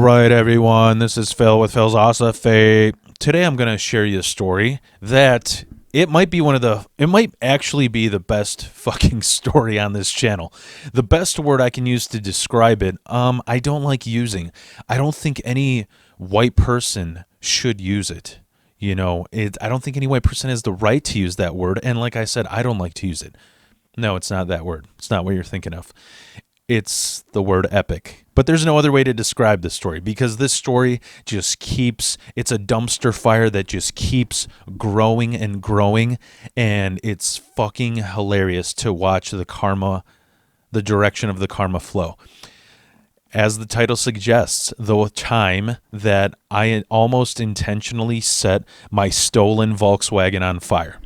right, everyone. This is Phil with Phil's Osophy. Today I'm going to share you a story that it might actually be the best fucking story on this channel. The best word I can use to describe it, I don't like using. I don't think any white person should use it. I don't think any white person has the right to use that word. And like I said, I don't like to use it. No, it's not that word. It's not what you're thinking of. It's the word epic. But there's no other way to describe this story because this story just it's a dumpster fire that just keeps growing and growing, and it's fucking hilarious to watch the direction of the karma flow. As the title suggests, the time that I almost intentionally set my stolen Volkswagen on fire.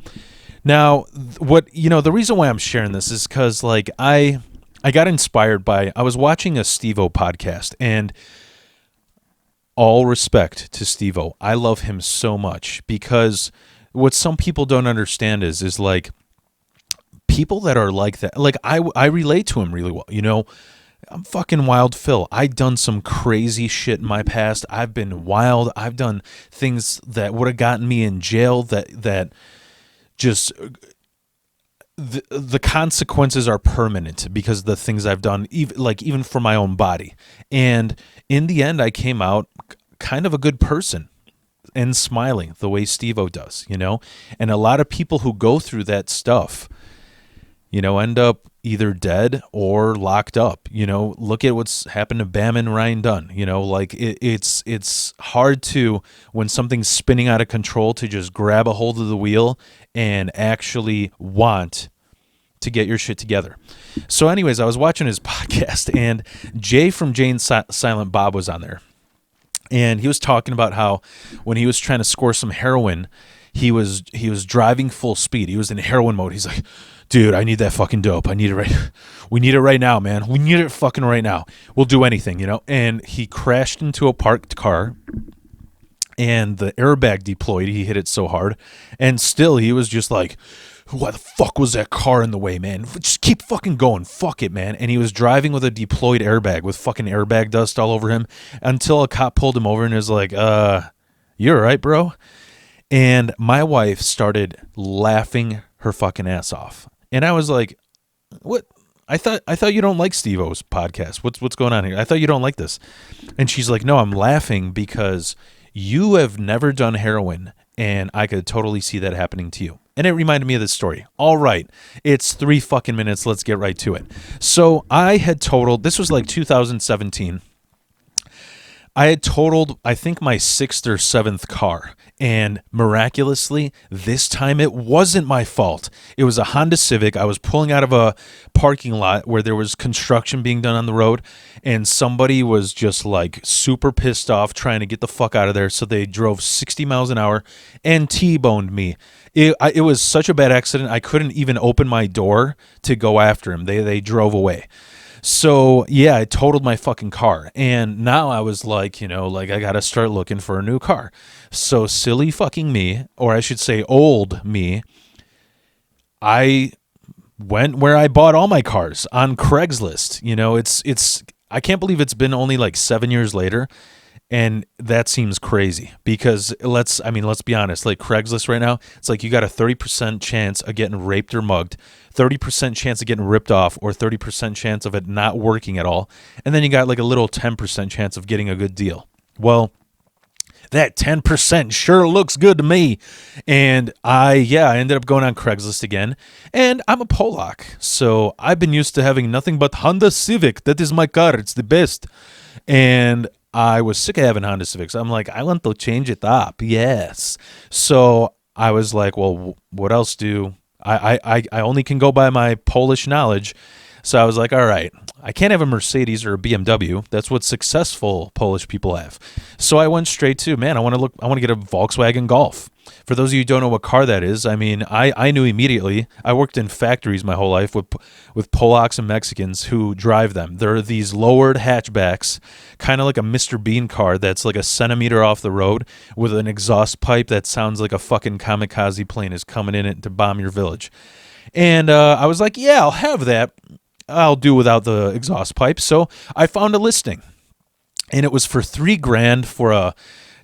Now, the reason why I'm sharing this is because, I got inspired I was watching a Steve-O podcast, and all respect to Steve-O. I love him so much because what some people don't understand is people that are like that, I relate to him really well. I'm fucking Wild Phil. I've done some crazy shit in my past. I've been wild. I've done things that would have gotten me in jail that just... The consequences are permanent because of the things I've done, even for my own body. And in the end, I came out kind of a good person and smiling the way Steve-O does, And a lot of people who go through that stuff, end up either dead or locked up. Look at what's happened to Bam and Ryan Dunn. It's hard to, when something's spinning out of control, to just grab a hold of the wheel and actually want to get your shit together. So anyways, I was watching his podcast, and Jay from Jay and Silent Bob was on there. And he was talking about how when he was trying to score some heroin, he was driving full speed. He was in heroin mode. He's like, dude, I need that fucking dope. We need it right now, man. We need it fucking right now. We'll do anything, And he crashed into a parked car, and the airbag deployed. He hit it so hard. And still, he was just like, why the fuck was that car in the way, man? Just keep fucking going. Fuck it, man. And he was driving with a deployed airbag with fucking airbag dust all over him until a cop pulled him over and was like, you all right, bro? And my wife started laughing her fucking ass off. And I was like, what? I thought you don't like Steve-O's podcast. What's going on here? I thought you don't like this. And she's like, no, I'm laughing because you have never done heroin, and I could totally see that happening to you. And it reminded me of this story. All right, it's 3 fucking minutes. Let's get right to it. So I had totaled, this was like 2017. I had totaled, I think, my 6th or 7th car. And miraculously, this time it wasn't my fault. It was a Honda Civic. I was pulling out of a parking lot where there was construction being done on the road. And somebody was just super pissed off trying to get the fuck out of there. So they drove 60 miles an hour and T-boned me. It was such a bad accident, I couldn't even open my door to go after him. They drove away. So, yeah, I totaled my fucking car. And now I was I got to start looking for a new car. So silly fucking me, or I should say old me, I went where I bought all my cars, on Craigslist. It's I can't believe it's been only 7 years later. And that seems crazy because let's be honest, Craigslist right now, it's you got a 30% chance of getting raped or mugged, 30% chance of getting ripped off, or 30% chance of it not working at all. And then you got a little 10% chance of getting a good deal. Well, that 10% sure looks good to me. And I ended up going on Craigslist again. And I'm a Polak, so I've been used to having nothing but Honda Civic. That is my car. It's the best. And I was sick of having Honda Civics. I'm like, I want to change it up. Yes. So I was like, well, what else do I only can go by my Polish knowledge. So I was like, all right, I can't have a Mercedes or a BMW. That's what successful Polish people have. So I went straight to, I want to get a Volkswagen Golf. For those of you who don't know what car that is, I knew immediately. I worked in factories my whole life with Polacks and Mexicans who drive them. They're these lowered hatchbacks, kind of like a Mr. Bean car that's a centimeter off the road with an exhaust pipe that sounds like a fucking kamikaze plane is coming in it to bomb your village. And I was like, yeah, I'll have that. I'll do without the exhaust pipe. So I found a listing. and it was for $3,000 for a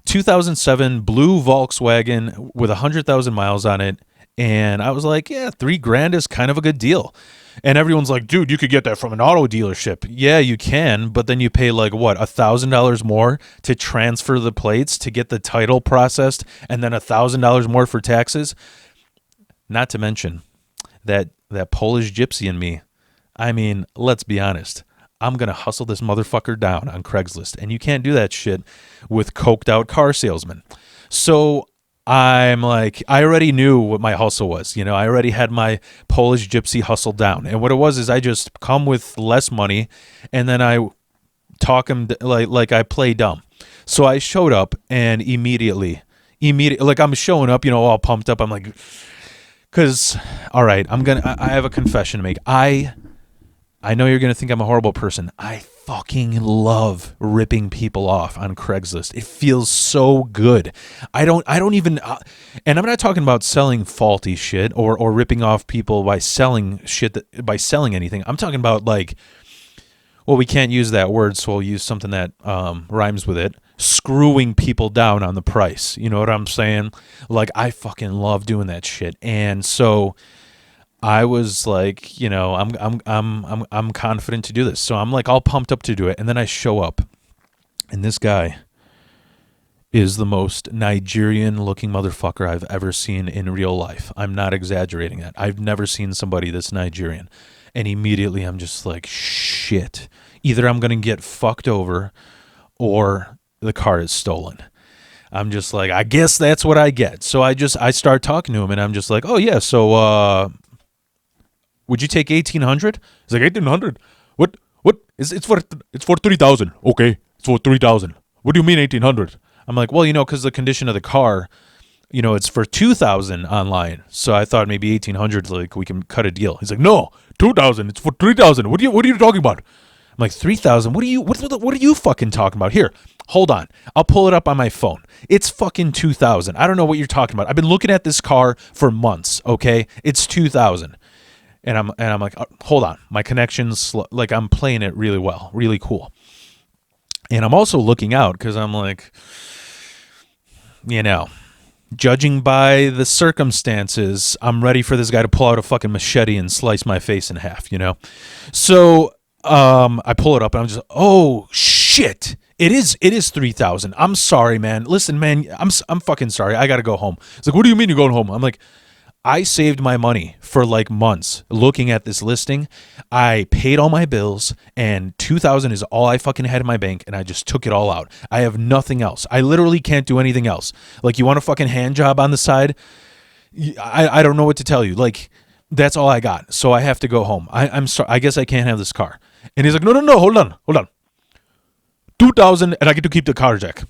2007 blue Volkswagen with 100,000 miles on it. And I was like, yeah, $3,000 is kind of a good deal. And everyone's like, dude, you could get that from an auto dealership. Yeah, you can, but then you pay like what, $1,000 more to transfer the plates to get the title processed, and then $1,000 more for taxes. Not to mention that Polish gypsy in me. I mean, let's be honest. I'm going to hustle this motherfucker down on Craigslist. And you can't do that shit with coked out car salesmen. So I'm like, I already knew what my hustle was. You know, I already had my Polish gypsy hustle down. And what it was is I just come with less money and then I talk him like I play dumb. So I showed up and immediately, like I'm showing up, you know, all pumped up. I'm like, because, all right, I have a confession to make. I know you're going to think I'm a horrible person. I fucking love ripping people off on Craigslist. It feels so good. I don't even, and I'm not talking about selling faulty shit or ripping off people by selling shit, by selling anything. I'm talking about like, well, we can't use that word, so we'll use something that rhymes with it. Screwing people down on the price. You know what I'm saying? Like, I fucking love doing that shit. And so I was like, you know, I'm confident to do this. So I'm like all pumped up to do it. And then I show up, and this guy is the most Nigerian looking motherfucker I've ever seen in real life. I'm not exaggerating that. I've never seen somebody that's Nigerian. And immediately I'm just like, shit. Either I'm going to get fucked over or the car is stolen. I'm just like, I guess that's what I get. So I start talking to him, and I'm just like, oh yeah, so would you take 1,800? He's like, 1,800? What? It's for 3,000. Okay, it's for 3,000. What do you mean 1,800? I'm like, well, you know, because the condition of the car, you know, it's for 2,000 online. So I thought maybe 1,800, like we can cut a deal. He's like, no, 2,000. It's for 3,000. What are you talking about? I'm like, 3,000? What are you fucking talking about? Here, hold on. I'll pull it up on my phone. It's fucking 2,000. I don't know what you're talking about. I've been looking at this car for months, okay? It's 2,000. And I'm like, hold on. My connection's like, I'm playing it really well, really cool. And I'm also looking out because I'm like, you know, judging by the circumstances, I'm ready for this guy to pull out a fucking machete and slice my face in half, you know? So I pull it up and I'm just, oh shit. It is 3,000. I'm sorry, man. Listen, man, I'm fucking sorry. I got to go home. It's like, what do you mean you're going home? I'm like, I saved my money for like months looking at this listing. I paid all my bills, and 2,000 is all I fucking had in my bank, and I just took it all out. I have nothing else. I literally can't do anything else. Like, you want a fucking hand job on the side? I don't know what to tell you. Like, that's all I got. So I have to go home. I'm sorry. I guess I can't have this car. And he's like, no, hold on. 2,000, and I get to keep the car jack.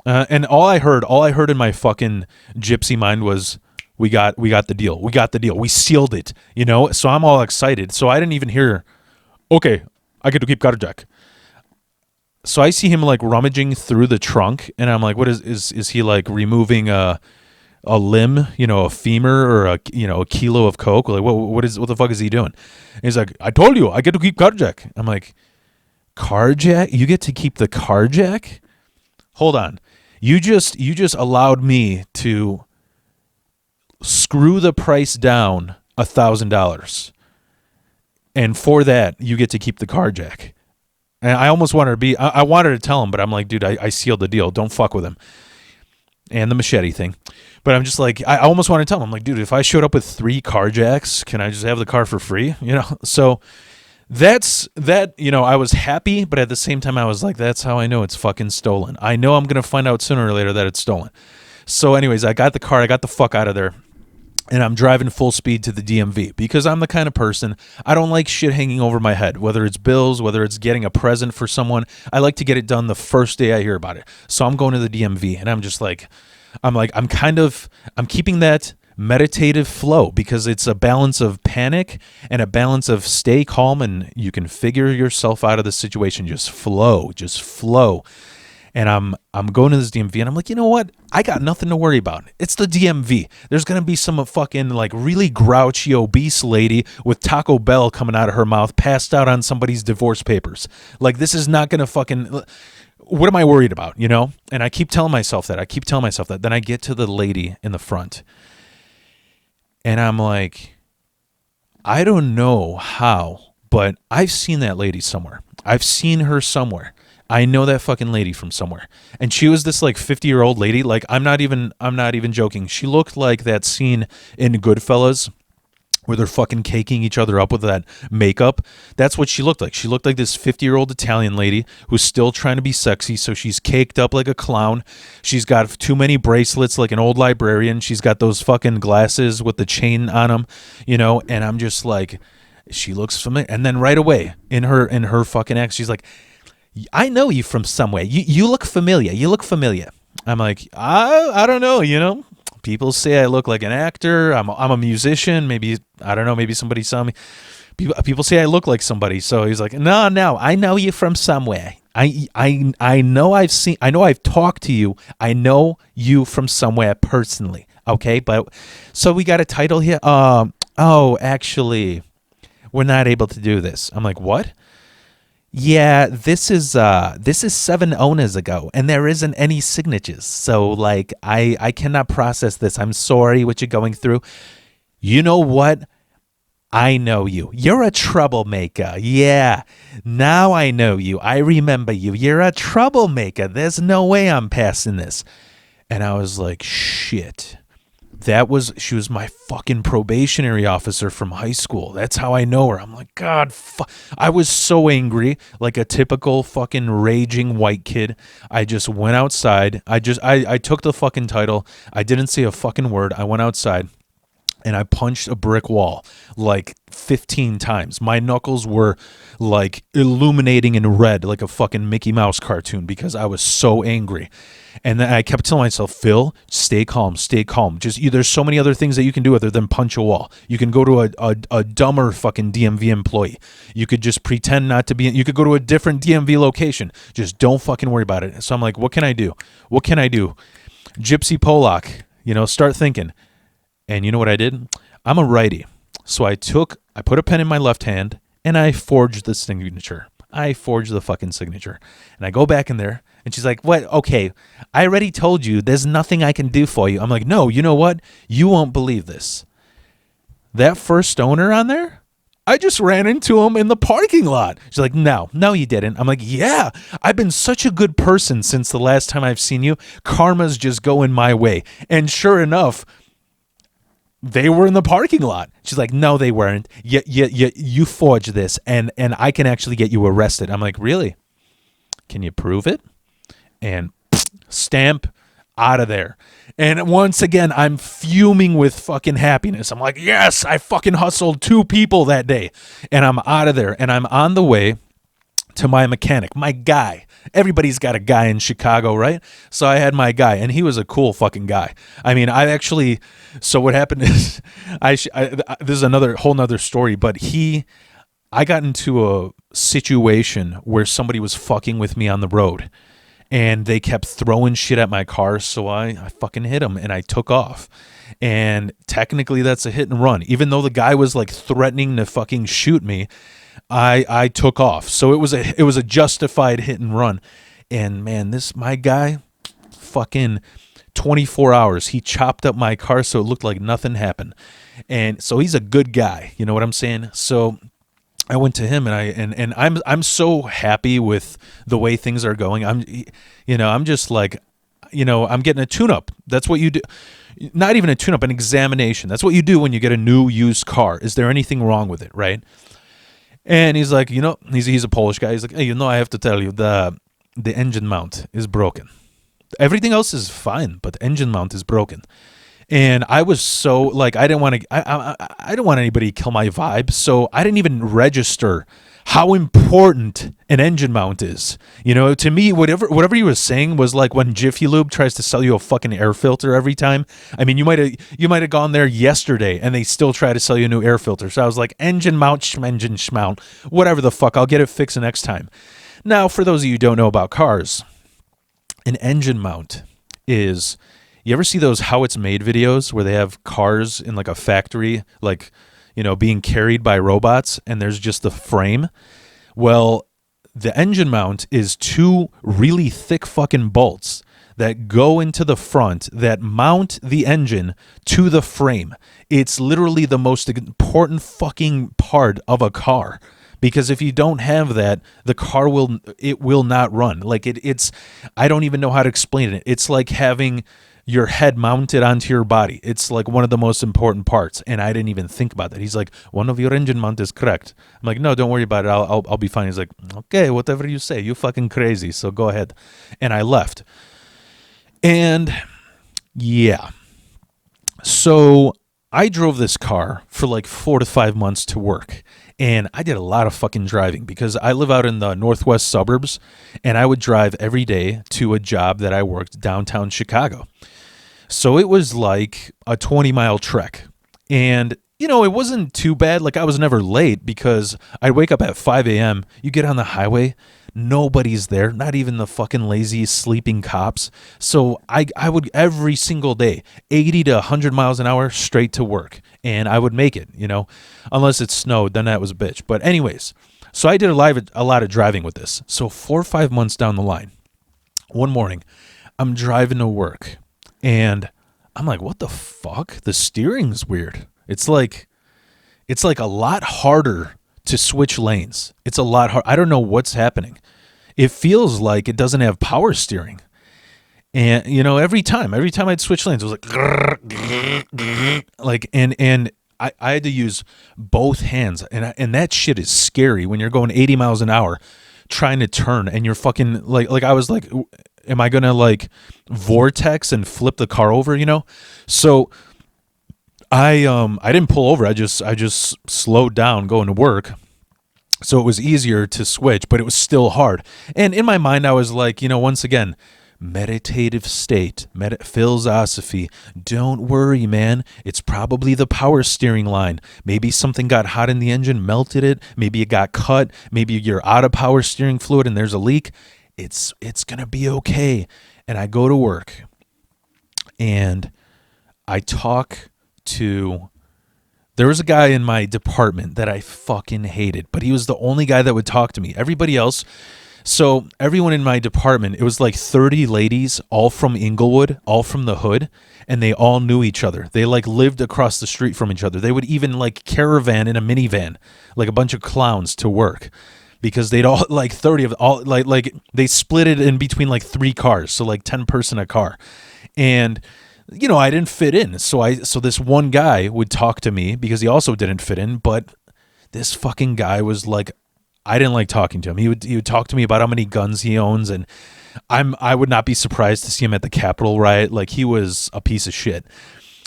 And all I heard in my fucking gypsy mind was, we got the deal. We sealed it, you know? So I'm all excited. So I didn't even hear, okay, I get to keep car jack. So I see him like rummaging through the trunk, and I'm like, what is he like removing a limb, you know, a femur or a kilo of coke? Like, what the fuck is he doing? And he's like, I told you, I get to keep car jack. I'm like, car jack? You get to keep the car jack? Hold on. You just allowed me to screw the price down $1,000, and for that you get to keep the car jack. And I almost wanted to I wanted to tell him, but I'm like, dude, I sealed the deal. Don't fuck with him. And the machete thing. But I'm just like, I almost want to tell him, I'm like, dude, if I showed up with 3 car jacks, can I just have the car for free? You know? So that's that. You know, I was happy, but at the same time I was like, that's how I know it's fucking stolen. I know I'm gonna find out sooner or later that it's stolen. So anyways, I got the car, I got the fuck out of there. And I'm driving full speed to the DMV because I'm the kind of person, I don't like shit hanging over my head, whether it's bills, whether it's getting a present for someone. I like to get it done the first day I hear about it. So I'm going to the DMV, and I'm just like, I'm keeping that meditative flow because it's a balance of panic and a balance of stay calm, and you can figure yourself out of the situation. Just flow. And I'm going to this DMV, and I'm like, you know what? I got nothing to worry about. It's the DMV. There's going to be some fucking like really grouchy, obese lady with Taco Bell coming out of her mouth, passed out on somebody's divorce papers. Like, this is not going to fucking... what am I worried about, you know? And I keep telling myself that. I keep telling myself that. Then I get to the lady in the front, and I'm like, I don't know how, but I've seen that lady somewhere. I've seen her somewhere. I know that fucking lady from somewhere. And she was this like 50-year-old lady. Like I'm not even joking. She looked like that scene in Goodfellas where they're fucking caking each other up with that makeup. That's what she looked like. She looked like this 50-year-old Italian lady who's still trying to be sexy, so she's caked up like a clown. She's got too many bracelets like an old librarian. She's got those fucking glasses with the chain on them, you know, and I'm just like, she looks familiar. And then right away, in her fucking accent, she's like, I know you from somewhere. You look familiar. You look familiar. I'm like, I don't know, you know. People say I look like an actor. I'm a musician. Maybe, I don't know, maybe somebody saw me. People say I look like somebody. So he's like, no, I know you from somewhere. I know I've talked to you. I know you from somewhere personally. Okay, but so we got a title here. Oh, actually, we're not able to do this. I'm like, what? Yeah, this is 7 owners ago, and there isn't any signatures. So like I cannot process this. I'm sorry what you're going through. You know what? I know you. You're a troublemaker. Yeah. Now I know you. I remember you. You're a troublemaker. There's no way I'm passing this. And I was like, shit. She was my fucking probationary officer from high school. That's how I know her. I'm like, God, I was so angry, like a typical fucking raging white kid. I just went outside. I took the fucking title. I didn't say a fucking word. I went outside and I punched a brick wall like 15 times. My knuckles were like illuminating in red like a fucking Mickey Mouse cartoon because I was so angry. And then I kept telling myself, Phil, stay calm, stay calm. There's so many other things that you can do other than punch a wall. You can go to a dumber fucking DMV employee. You could just pretend not to be. You could go to a different DMV location. Just don't fucking worry about it. So I'm like, what can I do? What can I do? Gypsy Polak, start thinking. And you know what I did? I'm a righty. So I put a pen in my left hand and I forged the signature. I forged the fucking signature. And I go back in there and she's like, what? Okay, I already told you there's nothing I can do for you. I'm like, no, you know what? You won't believe this. That first owner on there, I just ran into him in the parking lot. She's like, no, you didn't. I'm like, yeah, I've been such a good person since the last time I've seen you. Karma's just going my way. And sure enough, they were in the parking lot. She's like, no, they weren't. You forged this, and I can actually get you arrested. I'm like, really? Can you prove it? And stamp, out of there. And once again, I'm fuming with fucking happiness. I'm like, yes, I fucking hustled 2 people that day. And I'm out of there. And I'm on the way to my mechanic, my guy. Everybody's got a guy in Chicago, right? So I had my guy, and he was a cool fucking guy. I mean, so what happened is, this is another whole nother story, but I got into a situation where somebody was fucking with me on the road, and they kept throwing shit at my car, so I fucking hit him, and I took off. And technically that's a hit and run. Even though the guy was like threatening to fucking shoot me, I took off. So it was a justified hit and run. And man, my guy, fucking 24 hours, he chopped up my car so it looked like nothing happened. And so he's a good guy, you know what I'm saying? So I went to him and I'm so happy with the way things are going. I'm just like, I'm getting a tune-up. That's what you do. Not even a tune-up, an examination. That's what you do when you get a new used car. Is there anything wrong with it, right? And he's like, he's a Polish guy. He's like, hey, I have to tell you, the engine mount is broken. Everything else is fine, but the engine mount is broken. And I was so like, I didn't want anybody to kill my vibe, so I didn't even register how important an engine mount is. To me, whatever he was saying was like when Jiffy Lube tries to sell you a fucking air filter every time. I mean, you might have gone there yesterday and they still try to sell you a new air filter. So I was like, engine mount, schmount, whatever the fuck, I'll get it fixed the next time. Now, for those of you who don't know about cars, an engine mount is, you ever see those How It's Made videos where they have cars in like a factory, like, being carried by robots, and there's just the frame? Well, the engine mount is two really thick fucking bolts that go into the front that mount the engine to the frame. It's literally the most important fucking part of a car. Because if you don't have that, the car will not run. Like it's I don't even know how to explain it. It's like having your head mounted onto your body. It's like one of the most important parts, and I didn't even think about that. He's like, one of your engine mount is correct. I'm like, no, don't worry about it. I'll be fine. He's like, okay, whatever you say. You fucking crazy. So go ahead. And I left. And yeah, so I drove this car for like 4 to 5 months to work. And I did a lot of fucking driving because I live out in the northwest suburbs, and I would drive every day to a job that I worked downtown Chicago. So it was like a 20-mile trek. And, you know, it wasn't too bad. Like, I was never late because I'd wake up at 5 a.m. You get on the highway, nobody's there, not even the fucking lazy sleeping cops. So I would every single day, 80 to 100 miles an hour straight to work. And I would make it, you know, unless it snowed, then that was a bitch. But anyways, so I did a lot of driving with this. So 4 or 5 months down the line, one morning, I'm driving to work. And I'm like, what the fuck? The steering's weird. It's like a lot harder to switch lanes. It's a lot hard. I don't know what's happening. It feels like it doesn't have power steering. And, you know, every time I'd switch lanes, it was like, and I had to use both hands. And that shit is scary when you're going 80 miles an hour trying to turn and you're fucking like I was like, am I going to like vortex and flip the car over, you know? So I didn't pull over. I just slowed down going to work. So it was easier to switch, but it was still hard. And in my mind, I was like, you know, once again, meditative state, Philosophy. Don't worry, man. It's probably the power steering line. Maybe something got hot in the engine, melted it. Maybe it got cut. Maybe you're out of power steering fluid and there's a leak. It's going to be okay. And I go to work and I talk to... There was a guy in my department that I fucking hated, but he was the only guy that would talk to me. Everybody else... So everyone in my department, it was like 30 ladies, all from Inglewood, all from the hood, and they all knew each other. They like lived across the street from each other. They would even like caravan in a minivan, like a bunch of clowns to work, because they'd all like 30 of all like they split it in between like 3 cars, so like 10 person a car. And you know, I didn't fit in. So this one guy would talk to me because he also didn't fit in, but this fucking guy was like, I didn't like talking to him. He would talk to me about how many guns he owns, and I would not be surprised to see him at the Capitol riot. Like, he was a piece of shit.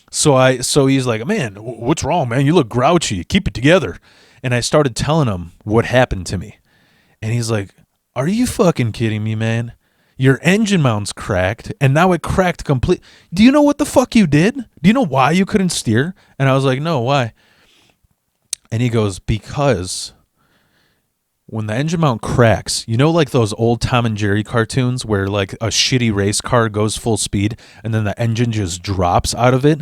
So he's like, man, what's wrong, man? You look grouchy. Keep it together. And I started telling him what happened to me. And he's like, are you fucking kidding me, man? Your engine mount's cracked, and now it cracked complete. Do you know what the fuck you did? Do you know why you couldn't steer? And I was like, no, why? And he goes, because... when the engine mount cracks, you know, like those old Tom and Jerry cartoons where like a shitty race car goes full speed and then the engine just drops out of it?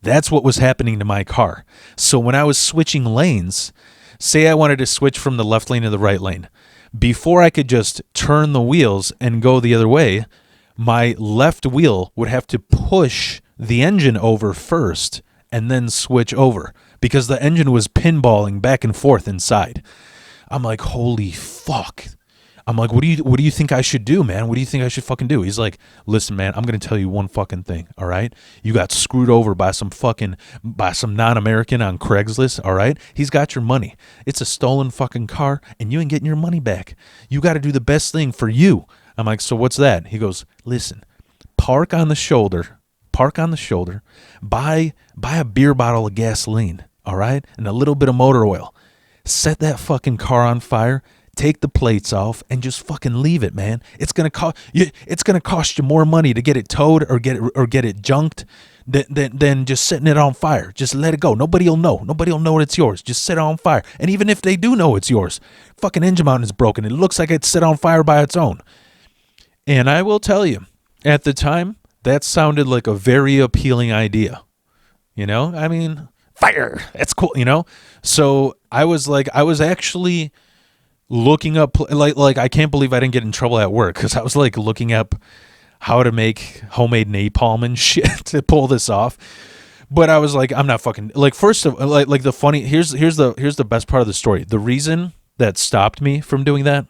That's what was happening to my car. So when I was switching lanes, say I wanted to switch from the left lane to the right lane, before I could just turn the wheels and go the other way, my left wheel would have to push the engine over first and then switch over because the engine was pinballing back and forth inside. I'm like, holy fuck. I'm like, what do you think I should do, man? What do you think I should fucking do? He's like, listen, man, I'm going to tell you one fucking thing, all right? You got screwed over by some non-American on Craigslist, all right? He's got your money. It's a stolen fucking car, and you ain't getting your money back. You got to do the best thing for you. I'm like, so what's that? He goes, listen, park on the shoulder, buy a beer bottle of gasoline, all right? And a little bit of motor oil. Set that fucking car on fire, take the plates off, and just fucking leave it, man. It's gonna cost you more money to get it towed or get it junked than just setting it on fire. Just let it go. Nobody'll know. Nobody'll know it's yours. Just set it on fire. And even if they do know it's yours, fucking engine mount is broken. It looks like it's set on fire by its own. And I will tell you, at the time, that sounded like a very appealing idea. You know, I mean, fire. That's cool, you know? So I was actually looking up like I can't believe I didn't get in trouble at work because I was like looking up how to make homemade napalm and shit to pull this off. But I was like, I'm not fucking like. First of like the funny here's the best part of the story. The reason that stopped me from doing that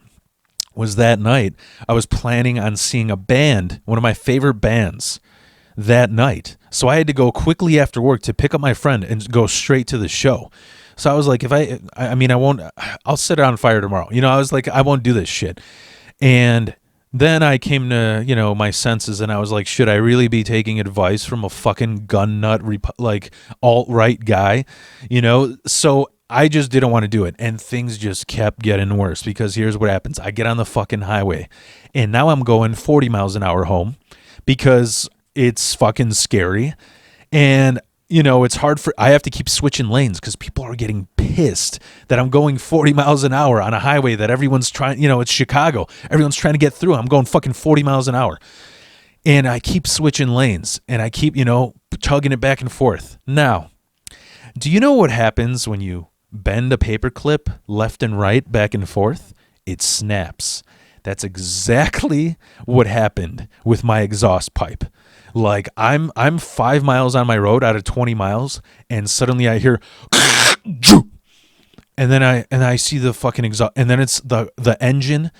was that night I was planning on seeing a band, one of my favorite bands, that night. So I had to go quickly after work to pick up my friend and go straight to the show. So I was like, I'll set it on fire tomorrow. I was like, I won't do this shit. And then I came to, my senses and I was like, should I really be taking advice from a fucking gun nut, like alt-right guy? So I just didn't want to do it. And things just kept getting worse because here's what happens. I get on the fucking highway and now I'm going 40 miles an hour home because it's fucking scary. And it's hard I have to keep switching lanes because people are getting pissed that I'm going 40 miles an hour on a highway that everyone's trying, it's Chicago. Everyone's trying to get through. I'm going fucking 40 miles an hour. And I keep switching lanes and I keep, chugging it back and forth. Now, do you know what happens when you bend a paperclip left and right, back and forth? It snaps. That's exactly what happened with my exhaust pipe. Like I'm 5 miles on my road out of 20 miles, and suddenly I hear, and then I see the fucking exhaust, and then it's the engine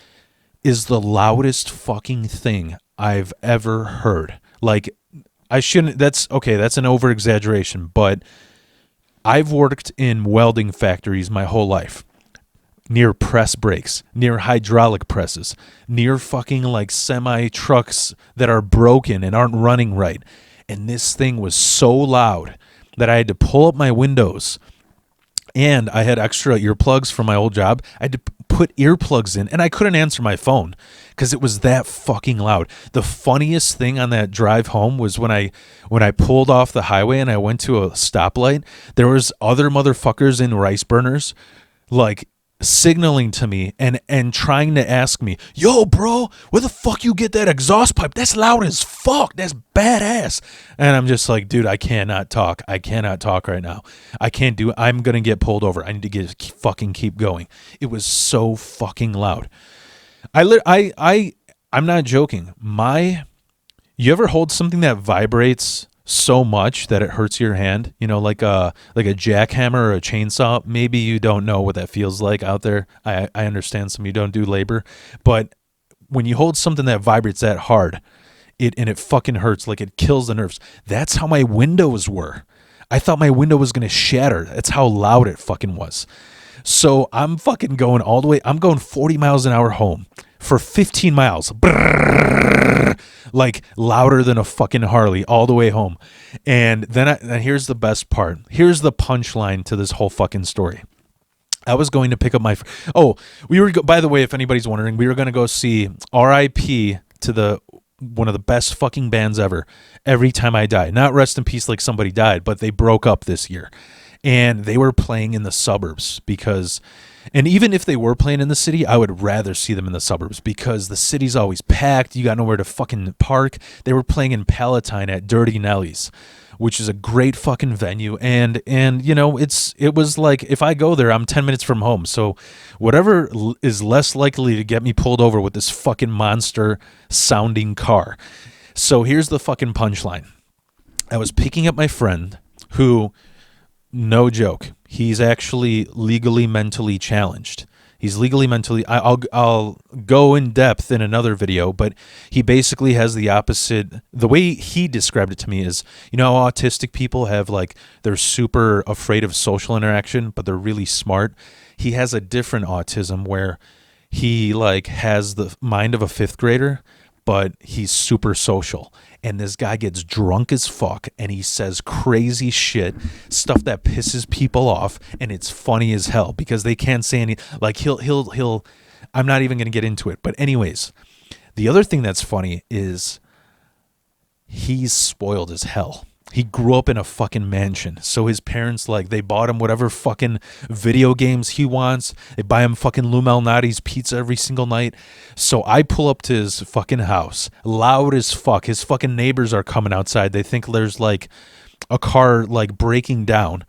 is the loudest fucking thing I've ever heard. Like that's an over exaggeration, but I've worked in welding factories my whole life. Near press brakes, near hydraulic presses, near fucking like semi trucks that are broken and aren't running right. And this thing was so loud that I had to pull up my windows, and I had extra earplugs from my old job. I had to put earplugs in, and I couldn't answer my phone because it was that fucking loud. The funniest thing on that drive home was when I pulled off the highway and I went to a stoplight, there was other motherfuckers in rice burners like signaling to me and trying to ask me, yo bro, where the fuck you get that exhaust pipe? That's loud as fuck. That's badass. And I'm just like, dude, I cannot talk right now. I'm gonna get pulled over. I need to fucking keep going. It was so fucking loud. I'm not joking. You ever hold something that vibrates so much that it hurts your hand, like a jackhammer or a chainsaw? Maybe you don't know what that feels like out there. I understand some of you don't do labor, but when you hold something that vibrates that hard, it fucking hurts, like it kills the nerves. That's how my windows were. I thought my window was going to shatter. That's how loud it fucking was. So I'm fucking going all the way. I'm going 40 miles an hour home for 15 miles. Brrr, like louder than a fucking Harley all the way home. And then here's the best part. Here's the punchline to this whole fucking story. I was going to pick up by the way, if anybody's wondering, we were going to go see R.I.P. to one of the best fucking bands ever, Every Time I Die. Not Rest in Peace like somebody died, but they broke up this year. And they were playing in the suburbs and even if they were playing in the city, I would rather see them in the suburbs because the city's always packed. You got nowhere to fucking park. They were playing in Palatine at Dirty Nelly's, which is a great fucking venue. And it was like, if I go there, I'm 10 minutes from home. So whatever is less likely to get me pulled over with this fucking monster sounding car. So here's the fucking punchline. I was picking up my friend who, no joke, he's actually legally mentally challenged. He's legally mentally, I'll go in depth in another video, but he basically has the opposite. The way he described it to me is, how autistic people have, like, they're super afraid of social interaction, but they're really smart. He has a different autism where he like has the mind of a fifth grader, but he's super social. And this guy gets drunk as fuck and he says crazy shit, stuff that pisses people off, and it's funny as hell because they can't say any, like he'll I'm not even going to get into it. But anyways, the other thing that's funny is he's spoiled as hell. He grew up in a fucking mansion. So his parents, like, they bought him whatever fucking video games he wants. They buy him fucking Lou Malnati's pizza every single night. So I pull up to his fucking house, loud as fuck. His fucking neighbors are coming outside. They think there's, like, a car, like, breaking down.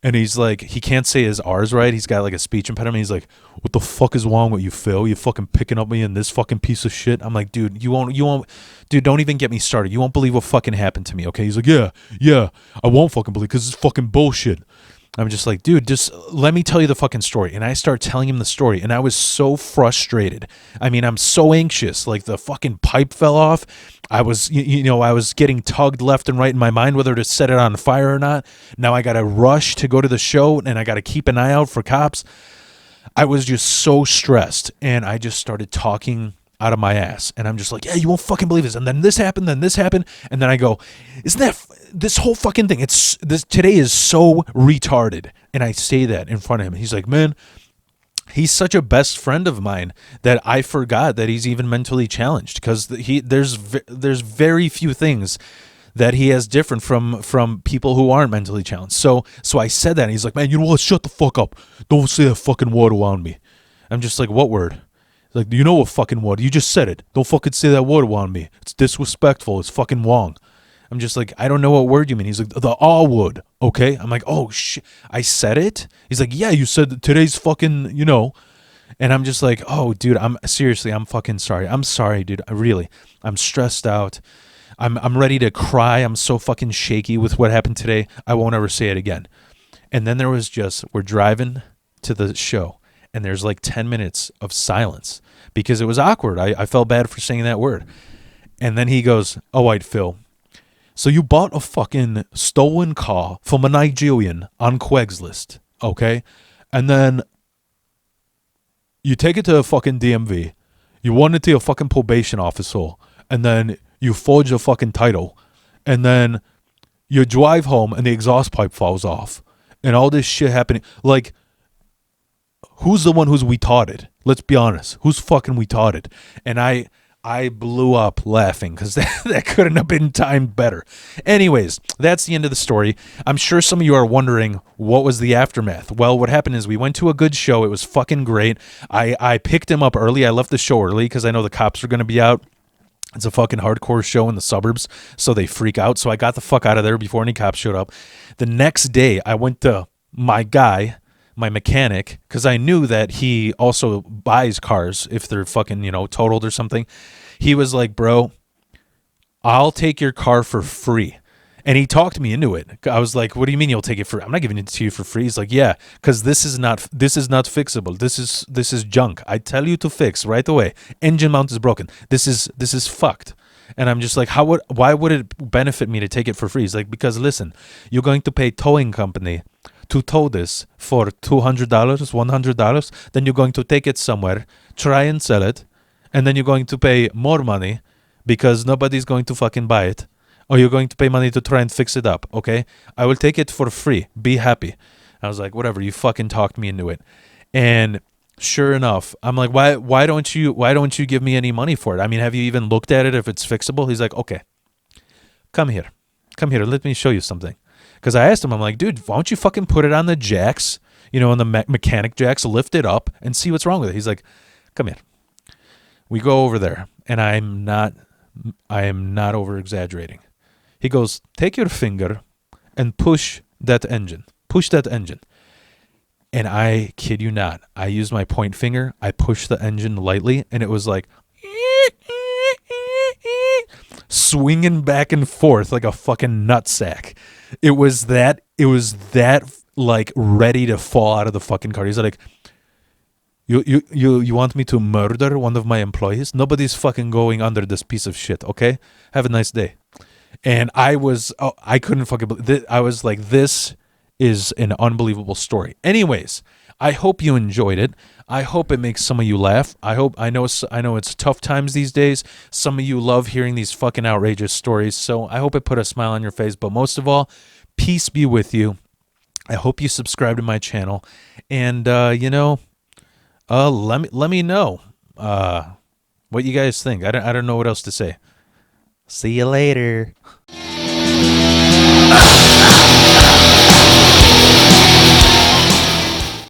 And he's like, he can't say his R's right. He's got like a speech impediment. He's like, "What the fuck is wrong with you, Phil? You fucking picking up me in this fucking piece of shit." I'm like, dude, you won't, dude, don't even get me started. You won't believe what fucking happened to me, okay? He's like, yeah, I won't fucking believe because it's fucking bullshit. I'm just like, dude, just let me tell you the fucking story. And I start telling him the story, and I was so frustrated. I mean, I'm so anxious. Like the fucking pipe fell off. I was, I was getting tugged left and right in my mind whether to set it on fire or not. Now I got to rush to go to the show, and I got to keep an eye out for cops. I was just so stressed, and I just started talking out of my ass, and I'm just like, yeah, you won't fucking believe this, and then this happened, and then I go, isn't that this whole fucking thing, today is so retarded. And I say that in front of him. He's like, man, he's such a best friend of mine that I forgot that he's even mentally challenged, because there's very few things that he has different from people who aren't mentally challenged. So I said that, and he's like, man, you know what, shut the fuck up, don't say that fucking word around me. I'm just like, what word? Like, you know what fucking word? You just said it. Don't fucking say that word around me. It's disrespectful. It's fucking wrong. I'm just like, I don't know what word you mean. He's like, the R word, okay? I'm like, oh, shit. I said it? He's like, yeah, you said today's fucking, And I'm just like, oh, dude, I'm fucking sorry. I'm sorry, dude. I'm stressed out. I'm ready to cry. I'm so fucking shaky with what happened today. I won't ever say it again. And then we're driving to the show, and there's like 10 minutes of silence because it was awkward. I felt bad for saying that word. And then he goes, "Oh, right, Phil. So you bought a fucking stolen car from a Nigerian on Craigslist, okay? And then you take it to a fucking DMV. You run it to a fucking probation officer. And then you forge a fucking title. And then you drive home and the exhaust pipe falls off. And all this shit happening. Like, who's the one who's retarded? Let's be honest. Who's fucking retarded?" And I blew up laughing because that couldn't have been timed better. Anyways, that's the end of the story. I'm sure some of you are wondering, what was the aftermath? Well, what happened is we went to a good show. It was fucking great. I picked him up early. I left the show early because I know the cops are going to be out. It's a fucking hardcore show in the suburbs, so they freak out. So I got the fuck out of there before any cops showed up. The next day, I went to my mechanic, because I knew that he also buys cars if they're fucking, totaled or something. He was like, "Bro, I'll take your car for free." And he talked me into it. I was like, "What do you mean you'll take it for? I'm not giving it to you for free." He's like, "Yeah, because this is not fixable. This is junk. I tell you to fix right away. Engine mount is broken. This is fucked." And I'm just like, why would it benefit me to take it for free? He's like, "Because listen, you're going to pay towing company to tow this for $200, $100. Then you're going to take it somewhere, try and sell it, and then you're going to pay more money because nobody's going to fucking buy it. Or you're going to pay money to try and fix it up, okay? I will take it for free. Be happy." I was like, whatever, you fucking talked me into it. And sure enough, I'm like, why don't you give me any money for it? I mean, have you even looked at it if it's fixable? He's like, "Okay, come here, let me show you something." Because I asked him, I'm like, "Dude, why don't you fucking put it on the jacks, on the mechanic jacks, lift it up and see what's wrong with it." He's like, "Come here." We go over there, and I am not over exaggerating. He goes, "Take your finger and push that engine. And I kid you not, I used my point finger. I pushed the engine lightly, and it was like swinging back and forth like a fucking nutsack. It was that like ready to fall out of the fucking car. He's like, You want me to murder one of my employees? Nobody's fucking going under this piece of shit, okay? Have a nice day." And I couldn't fucking believe it. I was like, this is an unbelievable story. Anyways, I hope you enjoyed it. I hope it makes some of you laugh. I know it's tough times these days. Some of you love hearing these fucking outrageous stories. So I hope it put a smile on your face. But most of all, peace be with you. I hope you subscribe to my channel. And, let me know what you guys think. I don't know what else to say. See you later.